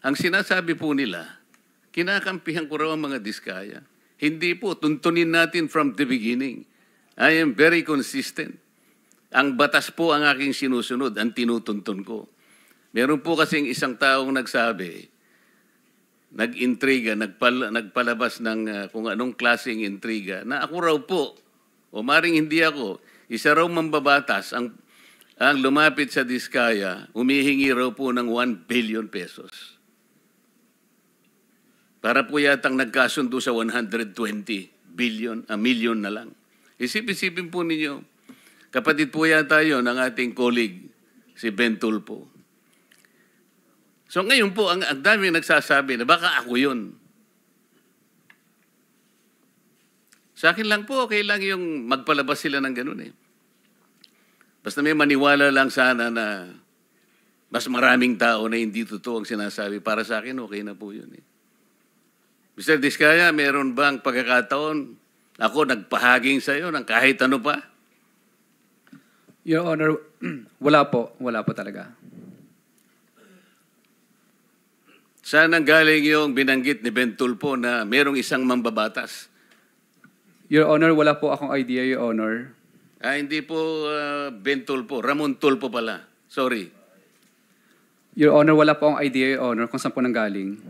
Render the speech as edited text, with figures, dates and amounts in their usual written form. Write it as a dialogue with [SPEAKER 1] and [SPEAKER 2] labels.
[SPEAKER 1] Ang sinasabi po nila, kinakampihan ko raw ang mga Diskaya. Hindi po, tuntunin natin from the beginning. I am very consistent. Ang batas po ang aking sinusunod, ang tinutuntun ko. Meron po kasing isang taong nagsabi, nag-intriga, nagpalabas ng kung anong klaseng intriga, na ako raw po, o maring hindi ako, isa raw mambabatas ang lumapit sa Diskaya, humihingi raw po ng 1 billion pesos. Para po yatang nagkasundo sa 120 million na lang. Isip-isipin po ninyo, kapatid po yata yun ng ating colleague, si Ben Tulfo. So ngayon po, ang dami nagsasabi na baka ako yun. Sa akin lang po, okay lang yung magpalabas sila ng ganun eh. Basta may maniwala lang sana na mas maraming tao na hindi totoo ang sinasabi. Para sa akin, okay na po yun eh. Mr. Diskaya, meron bang pagkakataon ako nagpahaging sa iyo ng kahit ano pa?
[SPEAKER 2] Your Honor, wala po. Wala po talaga.
[SPEAKER 1] Saan ang galing yung binanggit ni Ben Tulfo na merong isang mambabatas?
[SPEAKER 2] Your Honor, wala po akong idea, Your Honor.
[SPEAKER 1] Hindi po Ben Tulfo, Ramon Tulfo pala. Sorry.
[SPEAKER 2] Your Honor, wala po akong idea, Your Honor, kung saan po nanggaling.